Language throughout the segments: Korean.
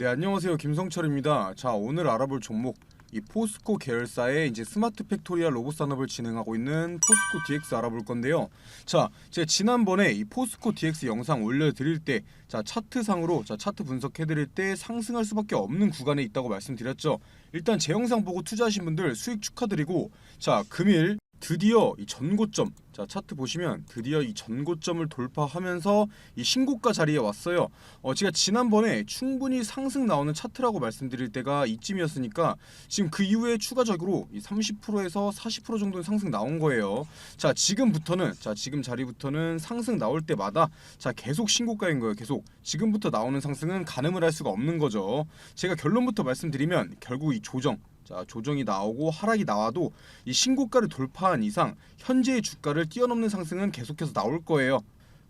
네, 안녕하세요. 김성철입니다. 자, 오늘 알아볼 종목, 이 포스코 계열사의 이제 스마트 팩토리아 로봇 산업을 진행하고 있는 포스코 DX 알아볼 건데요. 자, 제가 지난번에 이 포스코 DX 영상 올려드릴 때, 자, 차트상으로, 자, 차트 분석해드릴 때 상승할 수밖에 없는 구간에 있다고 말씀드렸죠. 일단 제 영상 보고 투자하신 분들 수익 축하드리고, 자, 금일 드디어 이 전고점, 자, 차트 보시면 드디어 이 전고점을 돌파하면서 이 신고가 자리에 왔어요. 제가 지난번에 충분히 상승 나오는 차트라고 말씀드릴 때가 이쯤이었으니까 지금 그 이후에 추가적으로 이 30%에서 40% 정도는 상승 나온 거예요. 자, 지금부터는, 자, 지금 자리부터는 상승 나올 때마다, 자, 계속 신고가인 거예요. 계속 지금부터 나오는 상승은 가늠을 할 수가 없는 거죠. 제가 결론부터 말씀드리면 결국 이 조정, 자, 조정이 나오고 하락이 나와도 이 신고가를 돌파한 이상 현재의 주가를 뛰어넘는 상승은 계속해서 나올 거예요.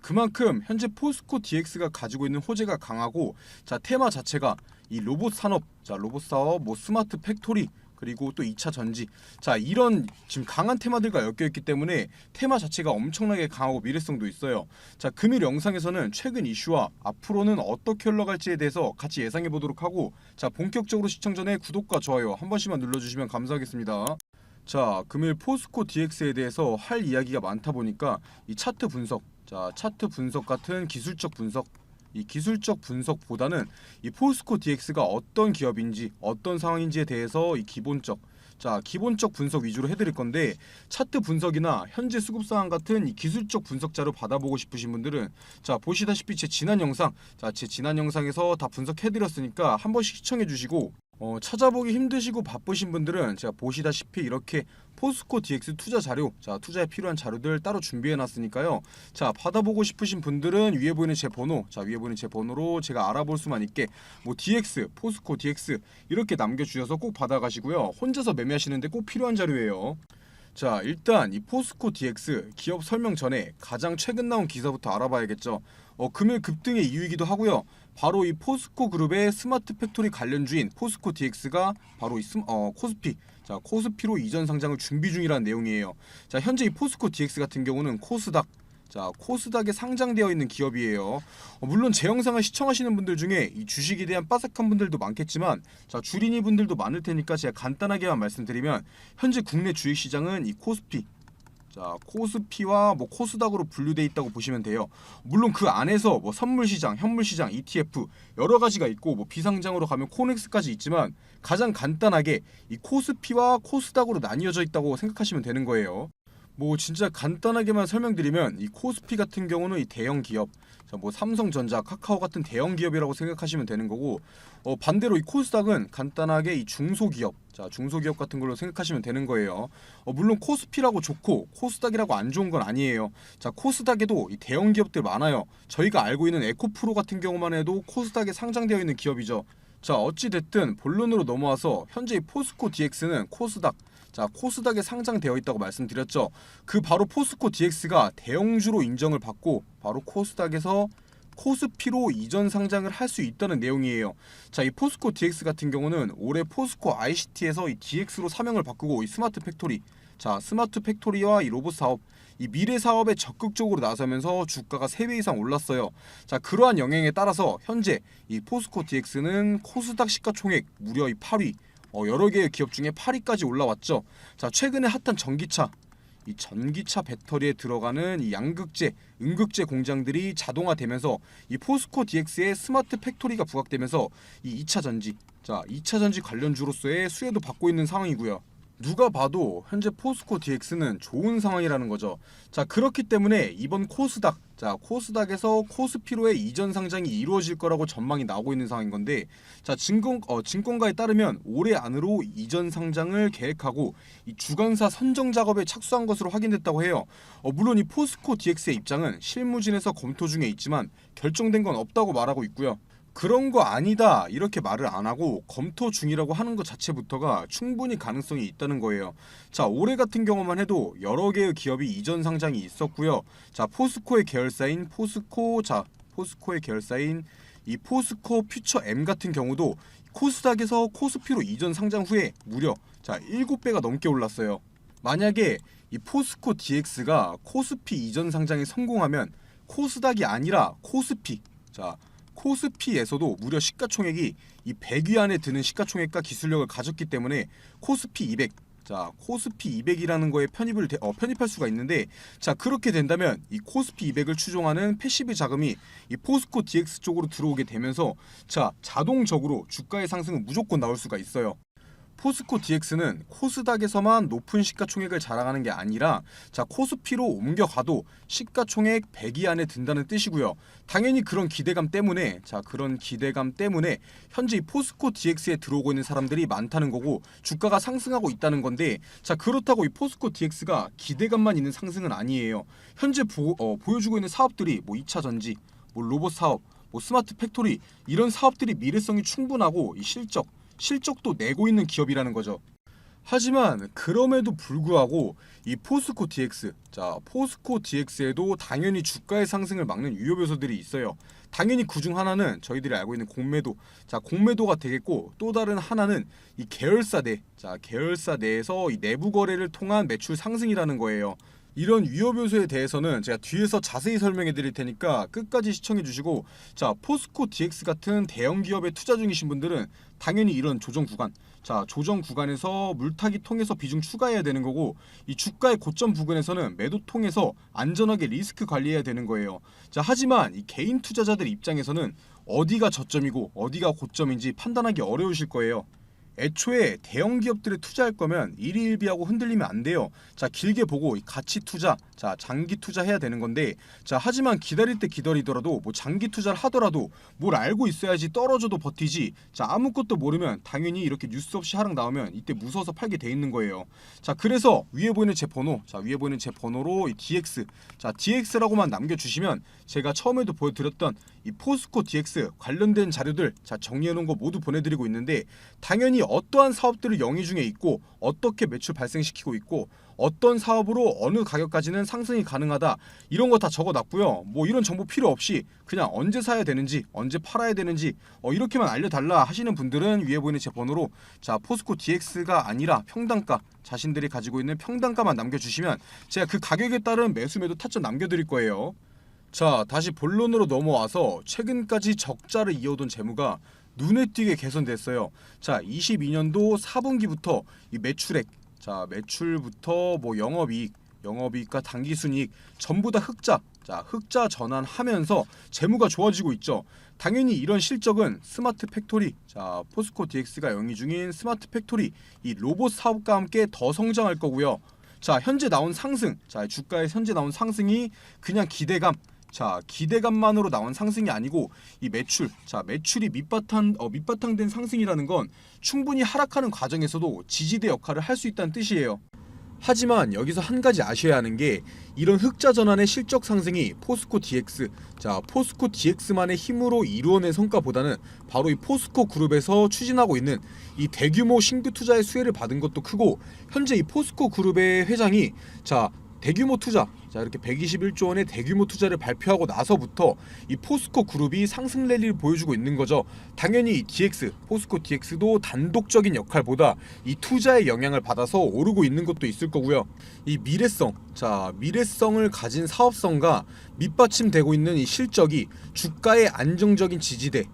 그만큼 현재 포스코 DX가 가지고 있는 호재가 강하고, 자, 테마 자체가 이 로봇 산업, 자, 로봇 사업, 뭐 스마트 팩토리, 그리고 또 2차 전지, 자, 이런 지금 강한 테마들과 엮여있기 때문에 테마 자체가 엄청나게 강하고 미래성도 있어요. 자, 금일 영상에서는 최근 이슈와 앞으로는 어떻게 흘러갈지에 대해서 같이 예상해보도록 하고, 자, 본격적으로 시청 전에 구독과 좋아요 한 번씩만 눌러주시면 감사하겠습니다. 자, 금일 포스코 DX에 대해서 할 이야기가 많다 보니까 이 차트 분석, 자, 차트 분석 같은 기술적 분석, 이 기술적 분석보다는 이 포스코 DX가 어떤 기업인지 어떤 상황인지에 대해서 이 기본적, 자, 기본적 분석 위주로 해드릴 건데, 차트 분석이나 현재 수급 상황 같은 이 기술적 분석 자료 받아보고 싶으신 분들은, 자, 보시다시피 제 지난 영상, 자, 제 지난 영상에서 다 분석해드렸으니까 한 번씩 시청해주시고, 찾아보기 힘드시고 바쁘신 분들은 제가 보시다시피 이렇게 포스코 DX 투자 자료, 자, 투자에 필요한 자료들 따로 준비해 놨으니까요. 자, 받아보고 싶으신 분들은 위에 보이는 제 번호, 자, 위에 보이는 제 번호로 제가 알아볼 수만 있게 뭐 DX, 포스코 DX 이렇게 남겨주셔서 꼭 받아가시고요. 혼자서 매매하시는데 꼭 필요한 자료예요. 자, 일단 이 포스코 DX 기업 설명 전에 가장 최근 나온 기사부터 알아봐야겠죠. 금일 급등의 이유이기도 하고요. 바로 이 포스코 그룹의 스마트 팩토리 관련주인 포스코 DX가 바로 이 코스피, 자, 코스피로 이전 상장을 준비 중이라는 내용이에요. 자, 현재 이 포스코 DX 같은 경우는 코스닥, 자, 코스닥에 상장되어 있는 기업이에요. 물론 제 영상을 시청하시는 분들 중에 이 주식에 대한 빠삭한 분들도 많겠지만, 자, 주린이 분들도 많을 테니까 제가 간단하게만 말씀드리면, 현재 국내 주식시장은 이 코스피, 자, 코스피와 뭐 코스닥으로 분류돼 있다고 보시면 돼요. 물론 그 안에서 뭐 선물시장, 현물시장, ETF 여러 가지가 있고, 뭐 비상장으로 가면 코넥스까지 있지만, 가장 간단하게 이 코스피와 코스닥으로 나뉘어져 있다고 생각하시면 되는 거예요. 뭐 진짜 간단하게만 설명드리면 이 코스피 같은 경우는 이 대형 기업, 자, 뭐 삼성전자, 카카오 같은 대형 기업이라고 생각하시면 되는 거고, 반대로 이 코스닥은 간단하게 이 중소기업, 자, 중소기업 같은 걸로 생각하시면 되는 거예요. 물론 코스피라고 좋고 코스닥이라고 안 좋은 건 아니에요. 자, 코스닥에도 이 대형 기업들 많아요. 저희가 알고 있는 에코프로 같은 경우만 해도 코스닥에 상장되어 있는 기업이죠. 자, 어찌됐든 본론으로 넘어와서 현재 이 포스코 DX는 코스닥, 자, 코스닥에 상장되어 있다고 말씀드렸죠. 그 바로 포스코 DX가 대형주로 인정을 받고 바로 코스닥에서 코스피로 이전 상장을 할 수 있다는 내용이에요. 자, 이 포스코 DX 같은 경우는 올해 포스코 ICT에서 이 DX로 사명을 바꾸고 이 스마트 팩토리, 자, 스마트 팩토리와 이 로봇 사업, 이 미래 사업에 적극적으로 나서면서 주가가 3배 이상 올랐어요. 자, 그러한 영향에 따라서 현재 이 포스코 DX는 코스닥 시가총액 무려 이 8위, 여러 개의 기업 중에 8위까지 올라왔죠. 자, 최근에 핫한 전기차, 이 전기차 배터리에 들어가는 이 양극재, 음극재 공장들이 자동화되면서 이 포스코 DX의 스마트 팩토리가 부각되면서 이 2차 전지, 자, 2차 전지 관련주로서의 수혜도 받고 있는 상황이고요. 누가 봐도 현재 포스코 DX는 좋은 상황이라는 거죠. 자, 그렇기 때문에 이번 코스닥, 자, 코스닥에서 코스피로의 이전 상장이 이루어질 거라고 전망이 나오고 있는 상황인 건데, 자, 증권가에 따르면 올해 안으로 이전 상장을 계획하고 이 주관사 선정 작업에 착수한 것으로 확인됐다고 해요. 물론 이 포스코 DX의 입장은 실무진에서 검토 중에 있지만 결정된 건 없다고 말하고 있고요. 그런 거 아니다 이렇게 말을 안 하고 검토 중이라고 하는 것 자체부터가 충분히 가능성이 있다는 거예요. 자, 올해 같은 경우만 해도 여러 개의 기업이 이전 상장이 있었고요. 자, 포스코의 계열사인 포스코의 계열사인 이 포스코 퓨처 M 같은 경우도 코스닥에서 코스피로 이전 상장 후에 무려, 자, 7배가 넘게 올랐어요. 만약에 이 포스코 DX가 코스피 이전 상장에 성공하면 코스닥이 아니라 코스피, 자, 코스피에서도 무려 시가총액이 이 100위 안에 드는 시가총액과 기술력을 가졌기 때문에 코스피 200, 자 코스피 200이라는 거에 편입할 수가 있는데, 자 그렇게 된다면 이 코스피 200을 추종하는 패시브 자금이 이 포스코 DX 쪽으로 들어오게 되면서 자 자동적으로 주가의 상승은 무조건 나올 수가 있어요. 포스코 DX는 코스닥에서만 높은 시가총액을 자랑하는 게 아니라 자 코스피로 옮겨가도 시가총액 100위 안에 든다는 뜻이고요. 당연히 그런 기대감 때문에 현재 이 포스코 DX에 들어오고 있는 사람들이 많다는 거고 주가가 상승하고 있다는 건데, 자 그렇다고 이 포스코 DX가 기대감만 있는 상승은 아니에요. 현재 보여주고 있는 사업들이 뭐 2차 전지, 뭐 로봇 사업, 뭐 스마트 팩토리, 이런 사업들이 미래성이 충분하고 이 실적도 내고 있는 기업이라는 거죠. 하지만 그럼에도 불구하고 이 포스코 DX, 자 포스코 DX에도 당연히 주가의 상승을 막는 유효 요소들이 있어요. 당연히 그중 하나는 저희들이 알고 있는 공매도, 자 공매도가 되겠고, 또 다른 하나는 이 계열사 내에서 이 내부 거래를 통한 매출 상승이라는 거예요. 이런 위협 요소에 대해서는 제가 뒤에서 자세히 설명해 드릴 테니까 끝까지 시청해 주시고, 자 포스코 DX 같은 대형 기업에 투자 중이신 분들은 당연히 이런 조정 구간에서 물타기 통해서 비중 추가해야 되는 거고, 이 주가의 고점 부근에서는 매도 통해서 안전하게 리스크 관리해야 되는 거예요. 자 하지만 이 개인 투자자들 입장에서는 어디가 저점이고 어디가 고점인지 판단하기 어려우실 거예요. 애초에 대형 기업들에 투자할 거면 일희일비하고 흔들리면 안 돼요. 자 길게 보고 가치 투자, 자 장기 투자해야 되는 건데, 자 하지만 기다릴 때 기다리더라도 뭐 장기 투자를 하더라도 뭘 알고 있어야지. 떨어져도 버티지. 자 아무것도 모르면 당연히 이렇게 뉴스 없이 하락 나오면 이때 무서워서 팔게 돼 있는 거예요. 자 그래서 위에 보이는 제 번호로 이 DX, 자 DX라고만 남겨주시면 제가 처음에도 보여드렸던 이 포스코 DX 관련된 자료들 자 정리해 놓은 거 모두 보내드리고 있는데, 당연히 어떠한 사업들을 영위 중에 있고 어떻게 매출 발생시키고 있고 어떤 사업으로 어느 가격까지는 상승이 가능하다, 이런 거 다 적어놨고요. 뭐 이런 정보 필요 없이 그냥 언제 사야 되는지 언제 팔아야 되는지 이렇게만 알려달라 하시는 분들은 위에 보이는 제 번호로 자 포스코 DX가 아니라 평단가, 자신들이 가지고 있는 평단가만 남겨주시면 제가 그 가격에 따른 매수 매도 타점 남겨드릴 거예요. 자 다시 본론으로 넘어와서 최근까지 적자를 이어온 재무가 눈에 띄게 개선됐어요. 자 22년도 4분기부터 이 매출부터 뭐 영업이익과 당기순이익 전부 다 흑자 전환하면서 재무가 좋아지고 있죠. 당연히 이런 실적은 스마트 팩토리, 자 포스코 DX가 영위 중인 스마트 팩토리 이 로봇 사업과 함께 더 성장할 거고요. 자 현재 나온 상승, 자 주가의 현재 나온 상승이 그냥 기대감만으로 나온 상승이 아니고 이 매출이 밑바탕된 상승이라는 건 충분히 하락하는 과정에서도 지지대 역할을 할 수 있다는 뜻이에요. 하지만 여기서 한 가지 아셔야 하는 게, 이런 흑자 전환의 실적 상승이 포스코 DX만의 힘으로 이루어낸 성과보다는 바로 이 포스코 그룹에서 추진하고 있는 이 대규모 신규 투자의 수혜를 받은 것도 크고, 현재 이 포스코 그룹의 회장이 대규모 투자, 자 이렇게 121조 원의 대규모 투자를 발표하고 나서부터 이 포스코 그룹이 상승 랠리를 보여주고 있는 거죠. 당연히 포스코 DX도 단독적인 역할보다 이 투자의 영향을 받아서 오르고 있는 것도 있을 거고요. 이 미래성을 가진 사업성과 밑받침되고 있는 이 실적이 주가의 안정적인 지지대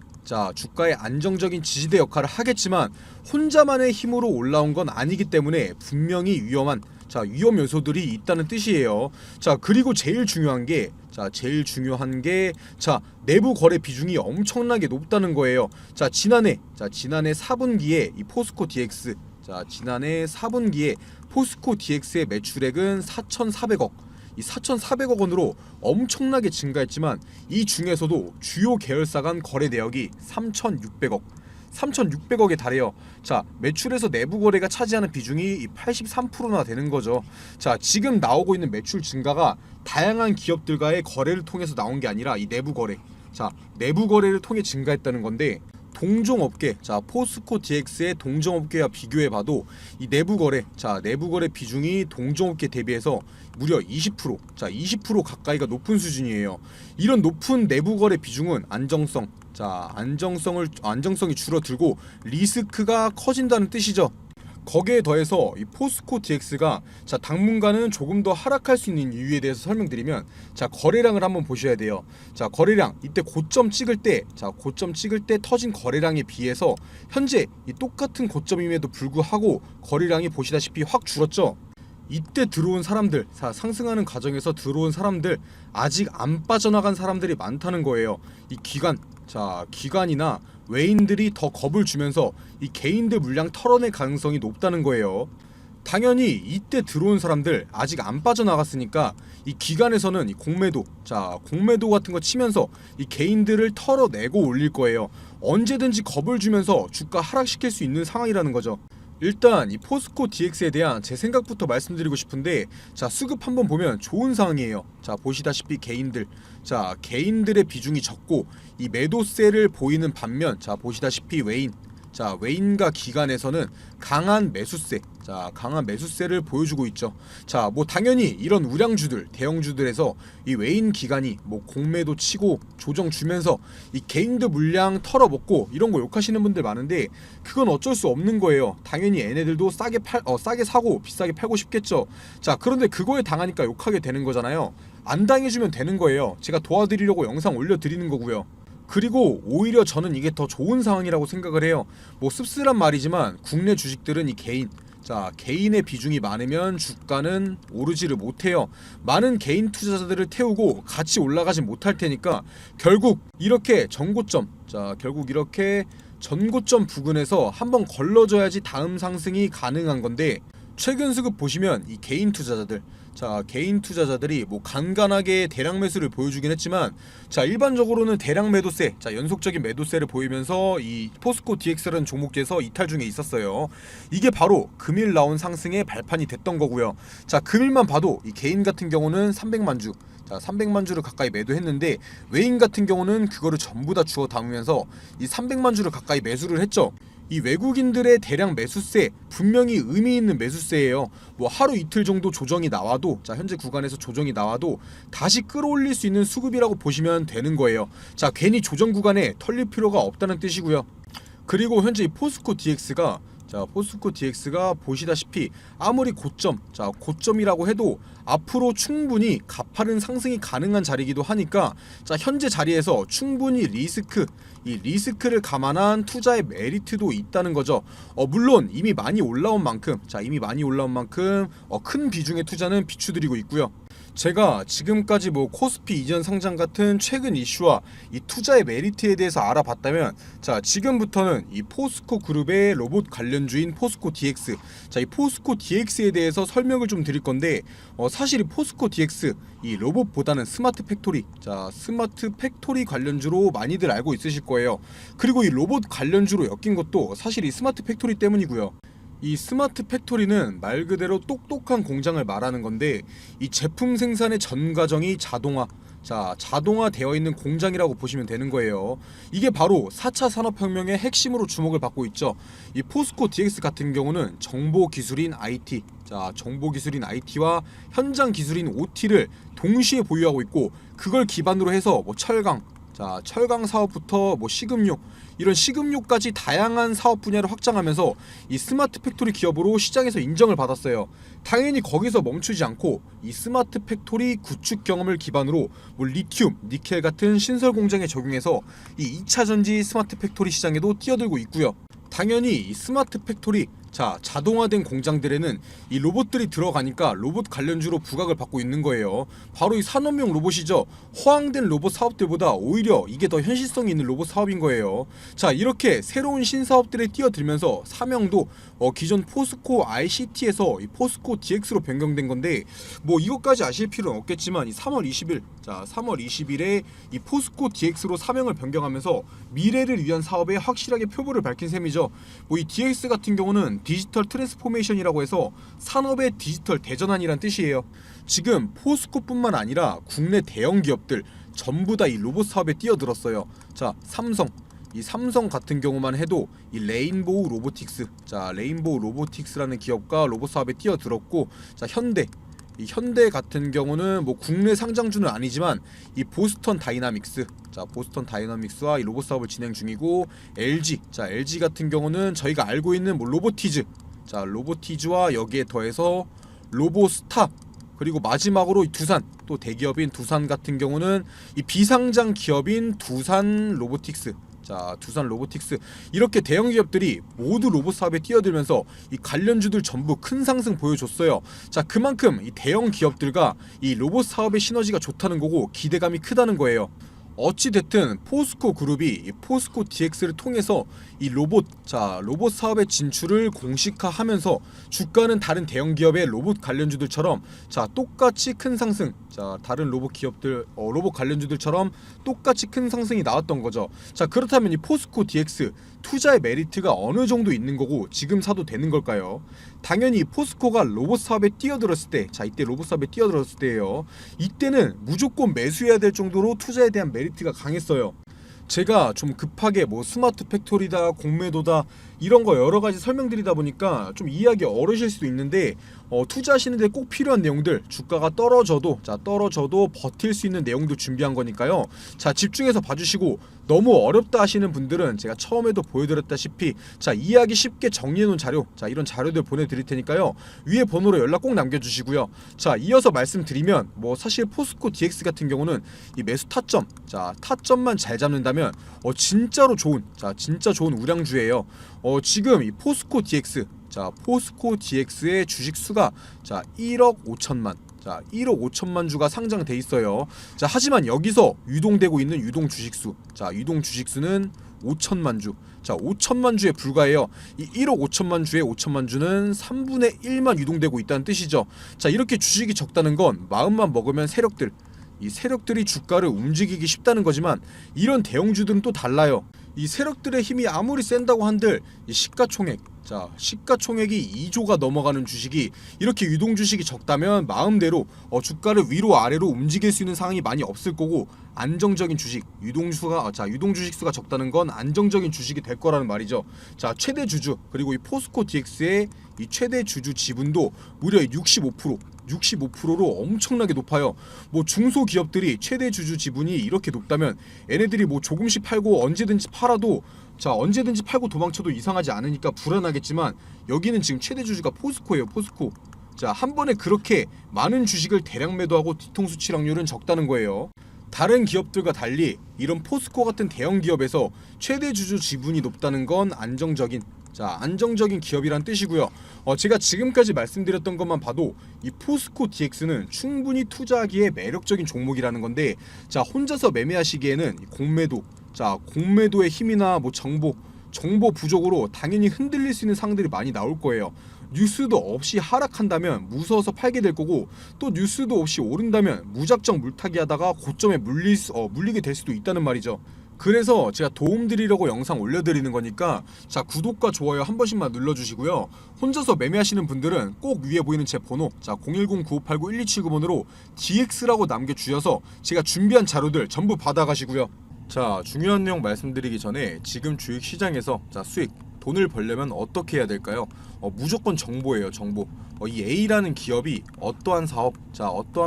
역할을 하겠지만 혼자만의 힘으로 올라온 건 아니기 때문에 분명히 위험 요소들이 있다는 뜻이에요. 자 그리고 제일 중요한 게 내부 거래 비중이 엄청나게 높다는 거예요. 지난해 4분기에 이 포스코 DX, 지난해 4분기에 포스코 DX의 매출액은 4,400억, 이 4,400억 원으로 엄청나게 증가했지만 이 중에서도 주요 계열사 간 거래 내역이 3,600억에 달해요. 자 매출에서 내부 거래가 차지하는 비중이 83%나 되는 거죠. 자 지금 나오고 있는 매출 증가가 다양한 기업들과의 거래를 통해서 나온 게 아니라 이 내부 거래를 통해 증가했다는 건데, 동종업계, 포스코 DX의 동종업계와 비교해봐도 이 내부 거래 비중이 동종업계 대비해서 무려 20% 가까이가 높은 수준이에요. 이런 높은 내부 거래 비중은 안정성이 줄어들고 리스크가 커진다는 뜻이죠. 거기에 더해서 이 포스코 DX가 자 당분간은 조금 더 하락할 수 있는 이유에 대해서 설명드리면, 자 거래량을 한번 보셔야 돼요. 자 거래량 이때 고점 찍을 때, 자 고점 찍을 때 터진 거래량에 비해서 현재 이 똑같은 고점임에도 불구하고 거래량이 보시다시피 확 줄었죠. 이때 들어온 사람들, 상승하는 과정에서 들어온 사람들, 아직 안 빠져나간 사람들이 많다는 거예요. 이 기관이나 외인들이 더 겁을 주면서 이 개인들 물량 털어낼 가능성이 높다는 거예요. 당연히 이때 들어온 사람들 아직 안 빠져나갔으니까 이 기관에서는 이 공매도 같은 거 치면서 이 개인들을 털어내고 올릴 거예요. 언제든지 겁을 주면서 주가 하락시킬 수 있는 상황이라는 거죠. 일단 이 포스코 DX에 대한 제 생각부터 말씀드리고 싶은데, 자 수급 한번 보면 좋은 상황이에요. 자 보시다시피 개인들의 비중이 적고 이 매도세를 보이는 반면, 자 보시다시피 외인과 기관에서는 강한 매수세를 보여주고 있죠. 자 뭐 당연히 이런 우량주들, 대형주들에서 이 외인 기관이 뭐 공매도 치고 조정 주면서 이 개인들 물량 털어먹고 이런 거 욕하시는 분들 많은데, 그건 어쩔 수 없는 거예요. 당연히 얘네들도 싸게 사고 비싸게 팔고 싶겠죠. 자 그런데 그거에 당하니까 욕하게 되는 거잖아요. 안 당해주면 되는 거예요. 제가 도와드리려고 영상 올려드리는 거고요. 그리고 오히려 저는 이게 더 좋은 상황이라고 생각을 해요. 뭐 씁쓸한 말이지만 국내 주식들은 이 개인의 비중이 많으면 주가는 오르지를 못해요. 많은 개인 투자자들을 태우고 같이 올라가지 못할 테니까 결국 이렇게 전고점 부근에서 한번 걸러줘야지 다음 상승이 가능한 건데, 최근 수급 보시면 이 개인 투자자들이 뭐 간간하게 대량 매수를 보여주긴 했지만, 자 일반적으로는 대량 매도세, 연속적인 매도세를 보이면서 이 포스코 DX라는 종목에서 이탈 중에 있었어요. 이게 바로 금일 나온 상승의 발판이 됐던 거고요. 자 금일만 봐도 이 개인 같은 경우는 300만 주를 가까이 매도했는데, 외인 같은 경우는 그거를 전부 다 주워 담으면서 이 300만 주를 가까이 매수를 했죠. 이 외국인들의 대량 매수세 분명히 의미 있는 매수세예요. 뭐 하루 이틀 정도 조정이 나와도, 현재 구간에서 조정이 나와도 다시 끌어올릴 수 있는 수급이라고 보시면 되는 거예요. 자 괜히 조정 구간에 털릴 필요가 없다는 뜻이고요. 그리고 현재 이 포스코 DX가 보시다시피 아무리 고점이라고 해도 앞으로 충분히 가파른 상승이 가능한 자리이기도 하니까, 자 현재 자리에서 충분히 리스크를 감안한 투자의 메리트도 있다는 거죠. 물론 이미 많이 올라온 만큼 큰 비중의 투자는 비추드리고 있고요. 제가 지금까지 뭐 코스피 이전 상장 같은 최근 이슈와 이 투자의 메리트에 대해서 알아봤다면, 자 지금부터는 이 포스코 그룹의 로봇 관련주인 포스코 DX, 이 포스코 DX에 대해서 설명을 좀 드릴 건데, 사실 이 포스코 DX 이 로봇보다는 스마트 팩토리 관련주로 많이들 알고 있으실 거예요. 그리고 이 로봇 관련주로 엮인 것도 사실 이 스마트 팩토리 때문이고요. 이 스마트 팩토리는 말 그대로 똑똑한 공장을 말하는 건데, 이 제품 생산의 전 과정이 자동화되어 있는 공장이라고 보시면 되는 거예요. 이게 바로 4차 산업혁명의 핵심으로 주목을 받고 있죠. 이 포스코 DX 같은 경우는 정보기술인 IT와 현장 기술인 OT를 동시에 보유하고 있고, 그걸 기반으로 해서 뭐 철강 사업부터 뭐 이런 식음료까지 다양한 사업 분야를 확장하면서 이 스마트 팩토리 기업으로 시장에서 인정을 받았어요. 당연히 거기서 멈추지 않고 이 스마트 팩토리 구축 경험을 기반으로 뭐 리튬, 니켈 같은 신설 공장에 적용해서 이 2차 전지 스마트 팩토리 시장에도 뛰어들고 있고요. 당연히 이 스마트 팩토리 자동화된 공장들에는 이 로봇들이 들어가니까 로봇 관련주로 부각을 받고 있는 거예요. 바로 이 산업용 로봇이죠. 호황된 로봇 사업들보다 오히려 이게 더 현실성이 있는 로봇 사업인 거예요. 자 이렇게 새로운 신사업들에 뛰어들면서 사명도 기존 포스코 ICT에서 이 포스코 DX로 변경된 건데, 뭐 이것까지 아실 필요는 없겠지만 이 3월 20일에 이 포스코 DX로 사명을 변경하면서 미래를 위한 사업에 확실하게 표부를 밝힌 셈이죠. 뭐 이 DX 같은 경우는 디지털 트랜스포메이션이라고 해서 산업의 디지털 대전환이란 뜻이에요. 지금 포스코뿐만 아니라 국내 대형 기업들 전부 다 이 로봇 사업에 뛰어들었어요. 자 삼성 같은 경우만 해도 이 레인보우 로보틱스라는 기업과 로봇 사업에 뛰어들었고, 현대 같은 경우는 뭐 국내 상장주는 아니지만 이 보스턴 다이나믹스와 이 로봇 사업을 진행 중이고, LG 같은 경우는 저희가 알고 있는 뭐 로보티즈 자 로보티즈와 여기에 더해서 로보스타, 그리고 마지막으로 이 두산, 또 대기업인 두산 같은 경우는 이 비상장 기업인 두산 로보틱스. 자 두산 로보틱스, 이렇게 대형 기업들이 모두 로봇 사업에 뛰어들면서 이 관련주들 전부 큰 상승 보여줬어요. 자 그만큼 이 대형 기업들과 이 로봇 사업의 시너지가 좋다는 거고 기대감이 크다는 거예요. 어찌됐든 포스코 그룹이 이 포스코 DX를 통해서 이 로봇 사업의 진출을 공식화하면서 주가는 다른 대형 기업의 로봇 관련주들처럼 자 똑같이 큰 상승, 자 다른 로봇 기업들 로봇 관련주들처럼 똑같이 큰 상승이 나왔던 거죠. 자 그렇다면 이 포스코 DX 투자의 메리트가 어느 정도 있는 거고 지금 사도 되는 걸까요? 당연히 포스코가 로봇 사업에 뛰어들었을 때, 자 이때 로봇 사업에 뛰어들었을 때예요. 이때는 무조건 매수해야 될 정도로 투자에 대한 메리트가 강했어요. 제가 좀 급하게 뭐 스마트 팩토리다, 공매도다 이런 거 여러 가지 설명드리다 보니까 좀 이해하기 어려우실 수도 있는데 투자하시는데 꼭 필요한 내용들, 주가가 떨어져도 버틸 수 있는 내용도 준비한 거니까요. 자 집중해서 봐주시고, 너무 어렵다 하시는 분들은 제가 처음에도 보여드렸다시피 자 이해하기 쉽게 정리해놓은 자료, 자 이런 자료들 보내드릴 테니까요. 위에 번호로 연락 꼭 남겨주시고요. 자 이어서 말씀드리면 뭐 사실 포스코 DX 같은 경우는 이 매수 타점, 자 타점만 잘 잡는다면 진짜 좋은 우량주예요. 지금 이 포스코 DX, 자 포스코 DX의 주식 수가 자 1억 5천만, 자 1억 5천만 주가 상장돼 있어요. 자 하지만 여기서 유동되고 있는 유동 주식수, 자 유동 주식수는 5천만 주, 자 5천만 주에 불과해요. 이 1억 5천만 주에 5천만 주는 3분의 1만 유동되고 있다는 뜻이죠. 자 이렇게 주식이 적다는 건 마음만 먹으면 이 세력들이 주가를 움직이기 쉽다는 거지만 이런 대형주들은 또 달라요. 이 세력들의 힘이 아무리 센다고 한들 이 시가총액이 2조가 넘어가는 주식이, 이렇게 유동 주식이 적다면 마음대로 주가를 위로 아래로 움직일 수 있는 상황이 많이 없을 거고, 안정적인 주식, 유동 주식 수가 적다는 건 안정적인 주식이 될 거라는 말이죠. 자 최대 주주, 그리고 이 포스코 DX의 이 최대 주주 지분도 무려 65%로 엄청나게 높아요. 뭐 중소기업들이 최대 주주 지분이 이렇게 높다면 얘네들이 뭐 조금씩 팔고 언제든지 도망쳐도 이상하지 않으니까 불안하겠지만, 여기는 지금 최대 주주가 포스코예요. 포스코. 자 한 번에 그렇게 많은 주식을 대량 매도하고 뒤통수 칠 확률은 적다는 거예요. 다른 기업들과 달리 이런 포스코 같은 대형 기업에서 최대 주주 지분이 높다는 건 안정적인 기업이란 뜻이고요. 제가 지금까지 말씀드렸던 것만 봐도 이 포스코 DX는 충분히 투자하기에 매력적인 종목이라는 건데, 자 혼자서 매매하시기에는 공매도의 힘이나 뭐 정보 부족으로 당연히 흔들릴 수 있는 상황들이 많이 나올 거예요. 뉴스도 없이 하락한다면 무서워서 팔게 될 거고, 또 뉴스도 없이 오른다면 무작정 물타기 하다가 고점에 물리게 될 수도 있다는 말이죠. 그래서 제가 도움드리려고 영상 올려드리는 거니까 자 구독과 좋아요 한 번씩만 눌러주시고요. 혼자서 매매하시는 분들은 꼭 위에 보이는 제 번호, 자 010-9589-1279번으로 DX라고 남겨주셔서 제가 준비한 자료들 전부 받아가시고요. 자 중요한 내용 말씀드리기 전에 지금 주식시장에서 자 수익, 돈을 벌려면 어떻게 해야 될까요? 무조건 정보예요. 정보. 이 A라는 기업이 어떠한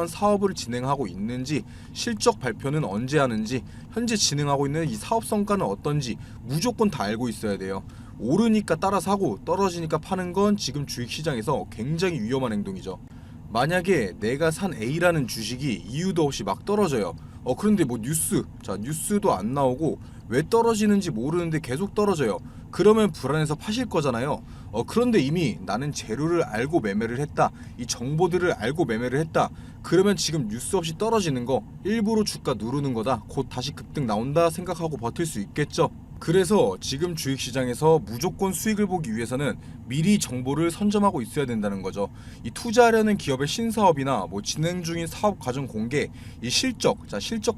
사업을 진행하고 있는지, 실적 발표는 언제 하는지, 현재 진행하고 있는 이 사업 성과는 어떤지 무조건 다 알고 있어야 돼요. 오르니까 따라 사고 떨어지니까 파는 건 지금 주식시장에서 굉장히 위험한 행동이죠. 만약에 내가 산 A라는 주식이 이유도 없이 막 떨어져요. 그런데 뭐 뉴스도 안 나오고 왜 떨어지는지 모르는데 계속 떨어져요. 그러면 불안해서 파실 거잖아요. 그런데 이미 나는 재료를 알고 매매를 했다, 이 정보들을 알고 매매를 했다, 그러면 지금 뉴스 없이 떨어지는 거 일부러 주가 누르는 거다, 곧 다시 급등 나온다 생각하고 버틸 수 있겠죠. 그래서 지금 주식시장에서 무조건 수익을 보기 위해서는 미리 정보를 선점하고 있어야 된다는 거죠. 이 투자하려는 기업의 신사업이나 뭐 진행 중인 사업 과정 공개, 이 실적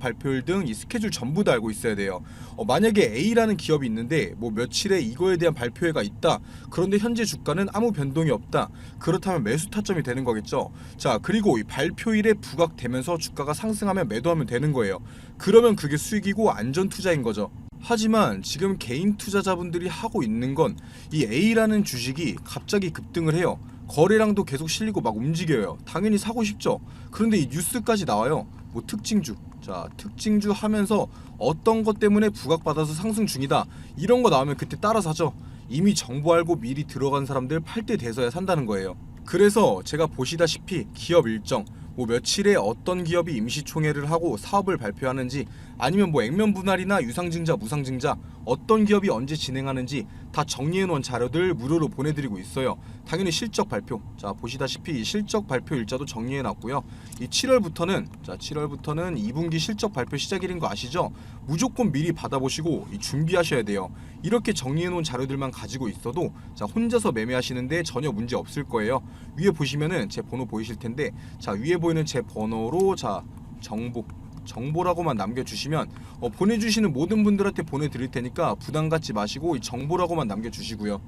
발표일 등 이 스케줄 전부 다 알고 있어야 돼요. 만약에 A라는 기업이 있는데 뭐 며칠에 이거에 대한 발표회가 있다, 그런데 현재 주가는 아무 변동이 없다, 그렇다면 매수 타점이 되는 거겠죠. 자 그리고 이 발표일에 부각되면서 주가가 상승하면 매도하면 되는 거예요. 그러면 그게 수익이고 안전 투자인 거죠. 하지만 지금 개인 투자자분들이 하고 있는 건 이 A라는 주식이 갑자기 급등을 해요. 거래량도 계속 실리고 막 움직여요. 당연히 사고 싶죠. 그런데 이 뉴스까지 나와요. 뭐 특징주, 자, 특징주 하면서 어떤 것 때문에 부각받아서 상승 중이다, 이런 거 나오면 그때 따라 사죠. 이미 정보 알고 미리 들어간 사람들 팔 때 돼서야 산다는 거예요. 그래서 제가 보시다시피 기업 일정, 뭐 며칠에 어떤 기업이 임시총회를 하고 사업을 발표하는지, 아니면 뭐 액면 분할이나 유상증자 무상증자 어떤 기업이 언제 진행하는지 다 정리해놓은 자료들 무료로 보내드리고 있어요. 당연히 실적 발표, 자 보시다시피 이 실적 발표 일자도 정리해놨고요. 이 7월부터는 2분기 실적 발표 시작일인 거 아시죠? 무조건 미리 받아보시고 준비하셔야 돼요. 이렇게 정리해놓은 자료들만 가지고 있어도 자 혼자서 매매하시는데 전혀 문제 없을 거예요. 위에 보시면은 제 번호 보이실 텐데, 자 위에 보이는 제 번호로 자 정보라고만 남겨주시면 보내주시는 모든 분들한테 보내드릴 테니까 부담 갖지 마시고 이 정보라고만 남겨주시고요.